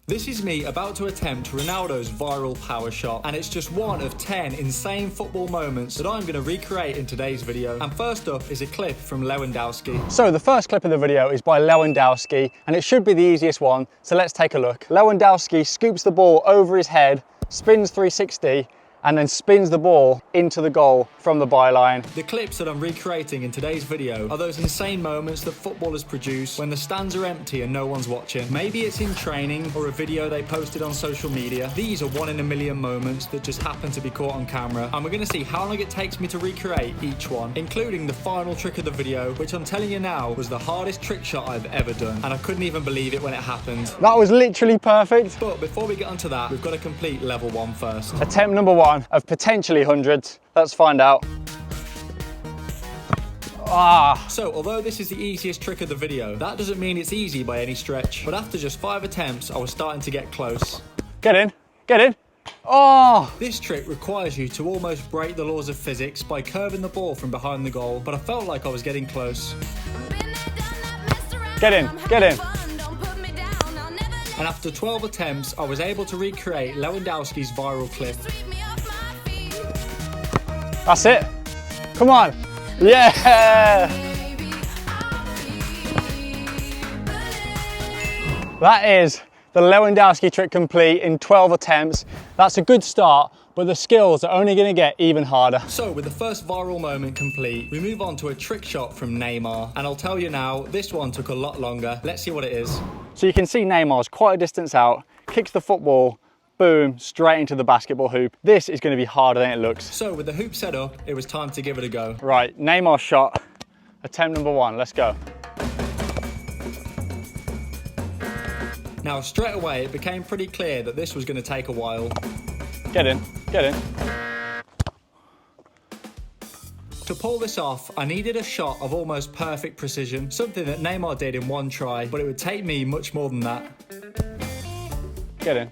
This is me about to attempt Ronaldo's viral power shot, and it's just one of 10 insane football moments that I'm going to recreate in today's video. And first up is a clip from Lewandowski. So the first clip of the video is by Lewandowski, and it should be the easiest one, so let's take a look. Lewandowski scoops the ball over his head, spins 360, and then spins the ball into the goal from the byline. The clips that I'm recreating in today's video are those insane moments that footballers produce when the stands are empty and no one's watching. Maybe it's in training or a video they posted on social media. These are 1 in a million moments that just happen to be caught on camera, and we're going to see how long it takes me to recreate each one, including the final trick of the video, which I'm telling you now was the hardest trick shot I've ever done, and I couldn't even believe it when it happened. That was literally perfect. But before we get onto that, we've got to complete level 1 first. Attempt number 1 of potentially hundreds. Let's find out. So although this is the easiest trick of the video, that doesn't mean it's easy by any stretch. But after just 5 attempts, I was starting to get close. Get in, get in. Oh! This trick requires you to almost break the laws of physics by curving the ball from behind the goal, but I felt like I was getting close. Get in, get in. And after 12 attempts, I was able to recreate Lewandowski's viral clip. That's it. Come on. Yeah. That is the Lewandowski trick complete in 12 attempts. That's a good start, but the skills are only going to get even harder. So with the first viral moment complete, we move on to a trick shot from Neymar. And I'll tell you now, this one took a lot longer. Let's see what it is. So you can see Neymar's quite a distance out, kicks the football, boom, straight into the basketball hoop. This is going to be harder than it looks. So with the hoop set up, it was time to give it a go. Right, Neymar's shot, attempt number 1, let's go. Now straight away, it became pretty clear that this was going to take a while. Get in, get in. To pull this off, I needed a shot of almost perfect precision, something that Neymar did in 1 try, but it would take me much more than that. Get in.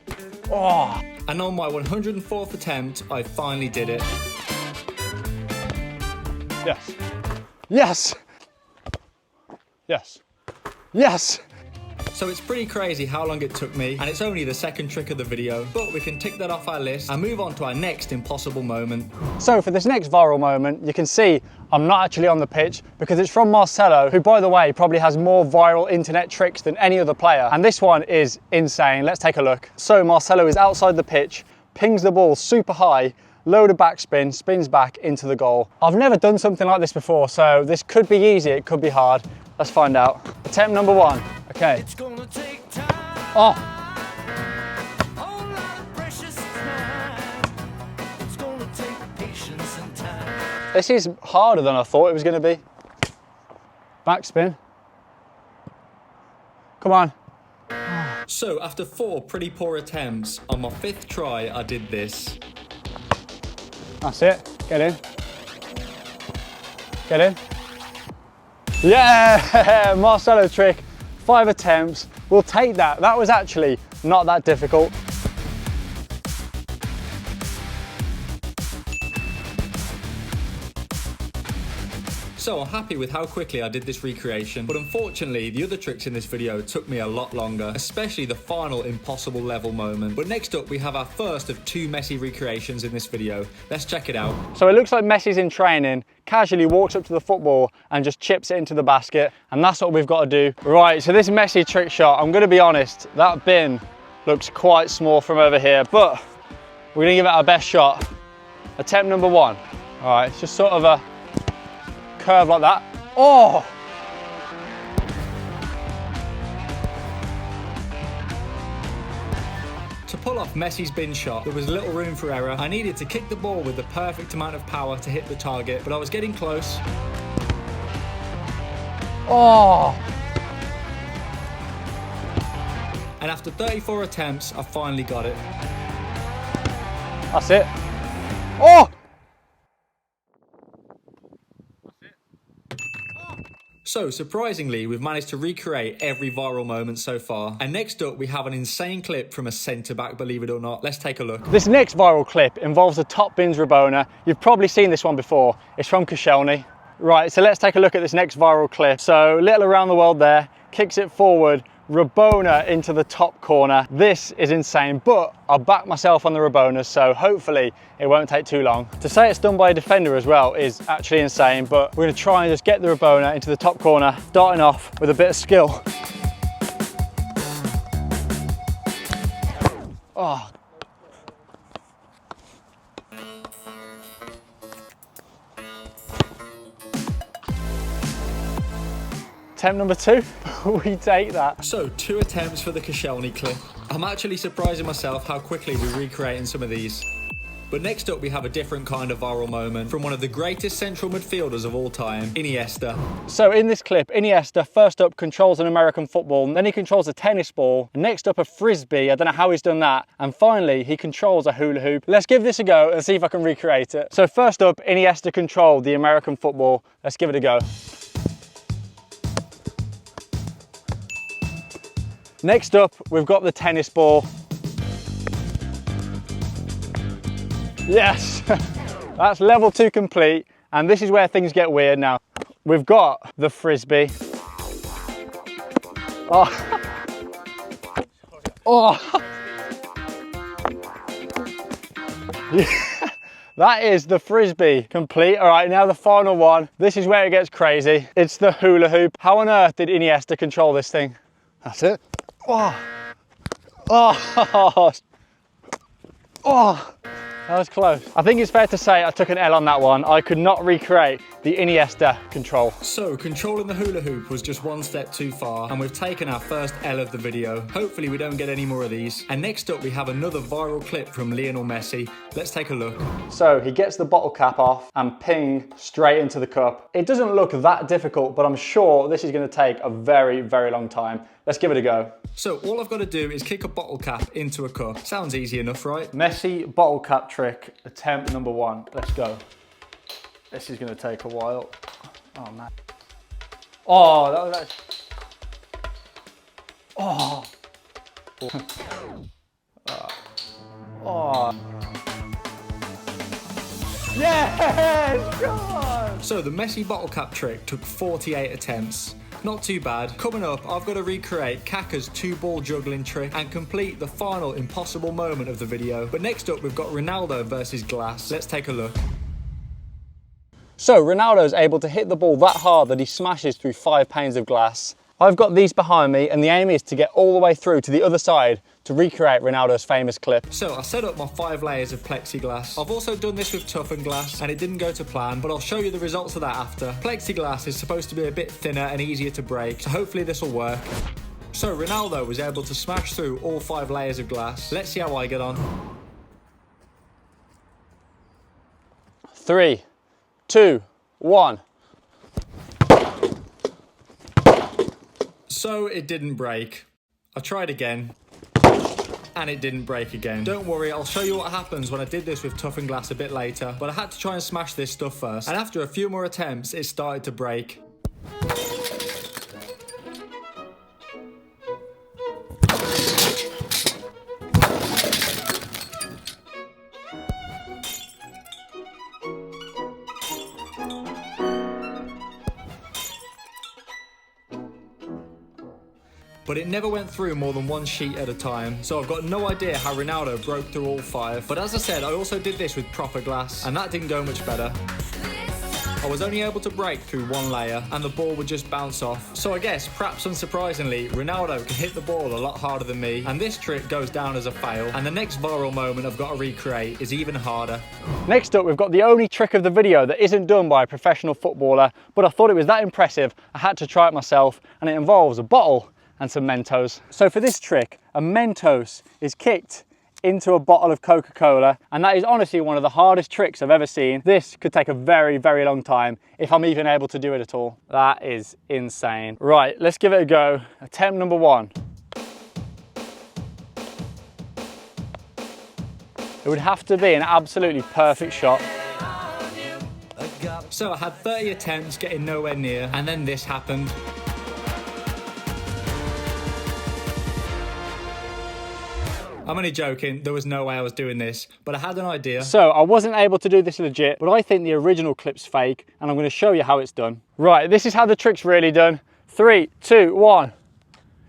Oh! And on my 104th attempt, I finally did it. Yes. Yes! Yes. Yes! So it's pretty crazy how long it took me, and it's only the second trick of the video, but we can tick that off our list and move on to our next impossible moment. So for this next viral moment, you can see I'm not actually on the pitch because it's from Marcelo, who, by the way, probably has more viral internet tricks than any other player. And this one is insane. Let's take a look. So Marcelo is outside the pitch, pings the ball super high, loaded backspin, spins back into the goal. I've never done something like this before, so this could be easy, it could be hard. Let's find out. Attempt number 1. Okay. It's gonna take time. Oh. Whole lot of precious time. It's gonna take patience and time. This is harder than I thought it was going to be. Backspin. Come on. So after 4 pretty poor attempts, on my 5th try, I did this. That's it. Get in. Get in. Yeah! Marcelo trick. 5 attempts. We'll take that. That was actually not that difficult. So I'm happy with how quickly I did this recreation, but unfortunately the other tricks in this video took me a lot longer, especially the final impossible level moment. But next up we have our first of 2 Messi recreations in this video. Let's check it out. So it looks like Messi's in training, casually walks up to the football and just chips it into the basket, and that's what we've got to do. Right, so this Messi trick shot, I'm going to be honest, that bin looks quite small from over here, but we're going to give it our best shot. Attempt number 1. All right, it's just sort of a curve like that. Oh! To pull off Messi's bin shot, there was little room for error. I needed to kick the ball with the perfect amount of power to hit the target, but I was getting close. Oh! And after 34 attempts, I finally got it. That's it. Oh! So surprisingly, we've managed to recreate every viral moment so far. And next up, we have an insane clip from a centre-back, believe it or not. Let's take a look. This next viral clip involves a top bins Rabona. You've probably seen this one before. It's from Koscielny. Right, so let's take a look at this next viral clip. So little around the world there. kicks it forward, Rabona into the top corner. This is insane, but I'll back myself on the Rabona, so hopefully it won't take too long. To say it's done by a defender as well is actually insane, but we're gonna try and just get the Rabona into the top corner, starting off with a bit of skill. Oh. Attempt number 2, we take that. So 2 attempts for the Koscielny clip. I'm actually surprising myself how quickly we're recreating some of these. But next up we have a different kind of viral moment from one of the greatest central midfielders of all time, Iniesta. So in this clip, Iniesta first up controls an American football, then he controls a tennis ball, next up a frisbee, I don't know how he's done that, and finally he controls a hula hoop. Let's give this a go and see if I can recreate it. So first up, Iniesta controlled the American football. Let's give it a go. Next up, we've got the tennis ball. Yes, that's level 2 complete, and this is where things get weird now. We've got the frisbee. Oh. Oh. Yeah. That is the frisbee complete. All right, now the final one. This is where it gets crazy. It's the hula hoop. How on earth did Iniesta control this thing? That's it. Oh, oh, oh, that was close. I think it's fair to say I took an L on that one. I could not recreate the Iniesta control. So controlling the hula hoop was just one step too far, and we've taken our first L of the video. Hopefully we don't get any more of these. And next up we have another viral clip from Lionel Messi. Let's take a look. So he gets the bottle cap off and ping straight into the cup. It doesn't look that difficult, but I'm sure this is going to take a very, very long time. Let's give it a go. So all I've got to do is kick a bottle cap into a cup. Sounds easy enough, right? Messi bottle cap trick, attempt number 1. Let's go. This is going to take a while. Oh man. Oh, that's. Oh. Oh. Yes! Come on! So the Messi bottle cap trick took 48 attempts. Not too bad. Coming up, I've got to recreate Kaká's 2-ball juggling trick and complete the final impossible moment of the video. But next up, we've got Ronaldo versus glass. Let's take a look. So Ronaldo's able to hit the ball that hard that he smashes through 5 panes of glass. I've got these behind me, and the aim is to get all the way through to the other side to recreate Ronaldo's famous clip. So I set up my 5 layers of plexiglass. I've also done this with toughened glass, and it didn't go to plan, but I'll show you the results of that after. Plexiglass is supposed to be a bit thinner and easier to break, so hopefully this will work. So Ronaldo was able to smash through all 5 layers of glass. Let's see how I get on. 3, 2, 1. So it didn't break. I tried again, and it didn't break again. Don't worry, I'll show you what happens when I did this with toughened glass a bit later, but I had to try and smash this stuff first, and after a few more attempts, it started to break. But it never went through more than 1 sheet at a time, so I've got no idea how Ronaldo broke through all 5. But as I said, I also did this with proper glass, and that didn't go much better. I was only able to break through 1 layer, and the ball would just bounce off. So I guess, perhaps unsurprisingly, Ronaldo can hit the ball a lot harder than me, and this trick goes down as a fail. And the next viral moment I've got to recreate is even harder. Next up, we've got the only trick of the video that isn't done by a professional footballer, but I thought it was that impressive, I had to try it myself, and it involves a bottle and some Mentos. So for this trick, a Mentos is kicked into a bottle of Coca-Cola, and that is honestly one of the hardest tricks I've ever seen. This could take a very, very long time if I'm even able to do it at all. That is insane. Right, let's give it a go. Attempt number 1. It would have to be an absolutely perfect shot. So I had 30 attempts getting nowhere near, and then this happened. I'm only joking, there was no way I was doing this, but I had an idea. So I wasn't able to do this legit, but I think the original clip's fake, and I'm going to show you how it's done. Right, this is how the trick's really done. 3, 2, 1.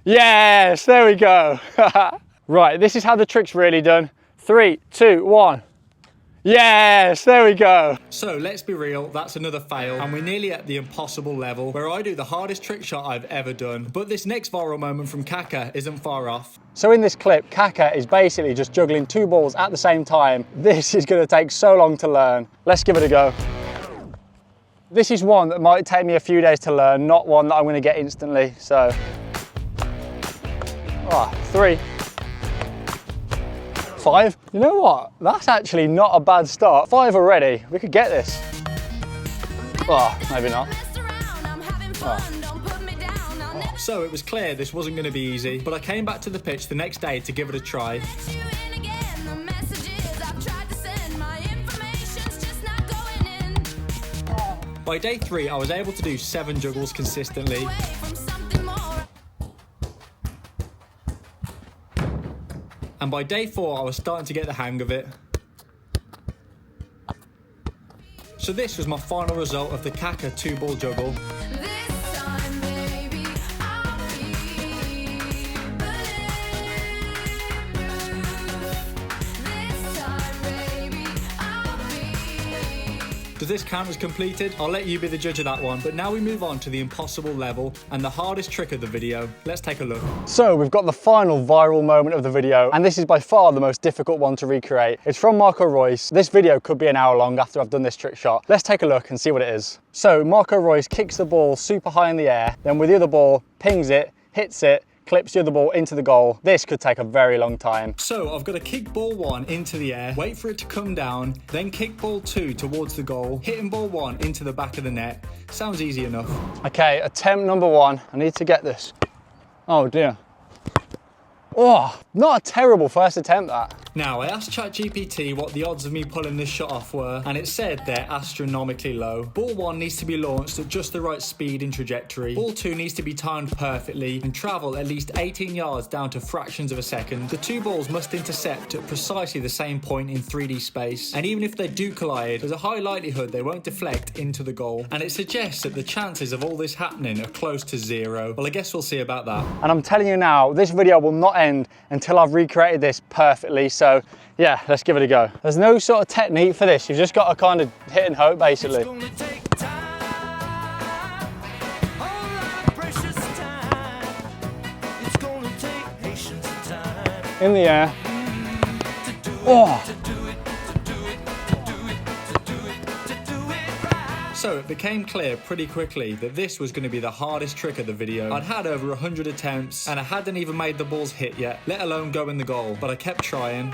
Yes, there we go. Right, this is how the trick's really done. 3, 2, 1. Yes, there we go. So let's be real, that's another fail, and we're nearly at the impossible level where I do the hardest trick shot I've ever done. But this next viral moment from Kaka isn't far off. So in this clip, Kaka is basically just juggling 2 balls at the same time. This is going to take so long to learn. Let's give it a go. This is one that might take me a few days to learn, not one that I'm going to get instantly. So, 3, 5. You know what? That's actually not a bad start. 5 already. We could get this. Oh, maybe not. So it was clear this wasn't going to be easy, but I came back to the pitch the next day to give it a try. By day 3, I was able to do 7 juggles consistently. And by day 4, I was starting to get the hang of it. So this was my final result of the Kaka 2-ball juggle. Does this count as completed? I'll let you be the judge of that one. But now we move on to the impossible level and the hardest trick of the video. Let's take a look. So we've got the final viral moment of the video, and this is by far the most difficult one to recreate. It's from Marco Reus. This video could be an hour long after I've done this trick shot. Let's take a look and see what it is. So Marco Reus kicks the ball super high in the air, then with the other ball, pings it, hits it, clips the other ball into the goal. This could take a very long time. So I've got to kick ball 1 into the air, wait for it to come down, then kick ball 2 towards the goal, hitting ball 1 into the back of the net. Sounds easy enough. Okay, attempt number 1. I need to get this. Oh dear. Oh, not a terrible first attempt, that. Now, I asked ChatGPT what the odds of me pulling this shot off were, and it said they're astronomically low. Ball 1 needs to be launched at just the right speed and trajectory. Ball 2 needs to be timed perfectly and travel at least 18 yards down to fractions of a second. The 2 balls must intercept at precisely the same point in 3D space, and even if they do collide, there's a high likelihood they won't deflect into the goal. And it suggests that the chances of all this happening are close to 0. Well, I guess we'll see about that. And I'm telling you now, this video will not end until I've recreated this perfectly. So yeah, let's give it a go. There's no sort of technique for this. You've just got to kind of hit and hope, basically. It's gonna take time, a lot of precious time. It's gonna take patience and time In the air. to do it, Oh. to do it, to do it, to do it, to do it, to do it right. So it became clear pretty quickly that this was going to be the hardest trick of the video. I'd had over 100 attempts and I hadn't even made the balls hit yet, let alone go in the goal, but I kept trying.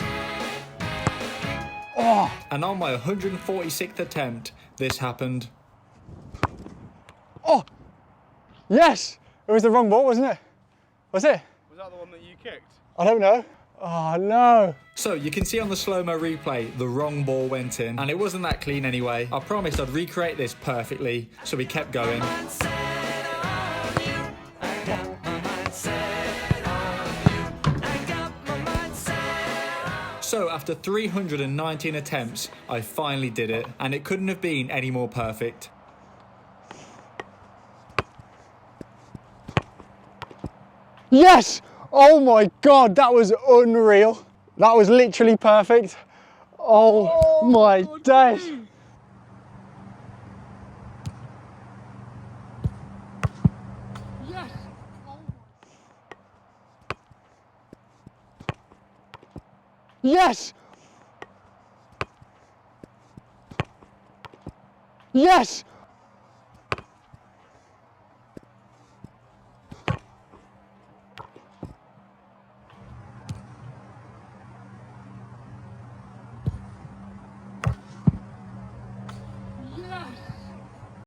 Oh. And on my 146th attempt, this happened. Oh. Yes. It was the wrong ball, wasn't it? Was it? Was that the one that you kicked? I don't know. Oh no. So you can see on the slow-mo replay, the wrong ball went in, and it wasn't that clean anyway. I promised I'd recreate this perfectly, so we kept going. So after 319 attempts, I finally did it, and it couldn't have been any more perfect. Yes! Oh my God, that was unreal. That was literally perfect. Oh my days. Yes. Yes. Yes.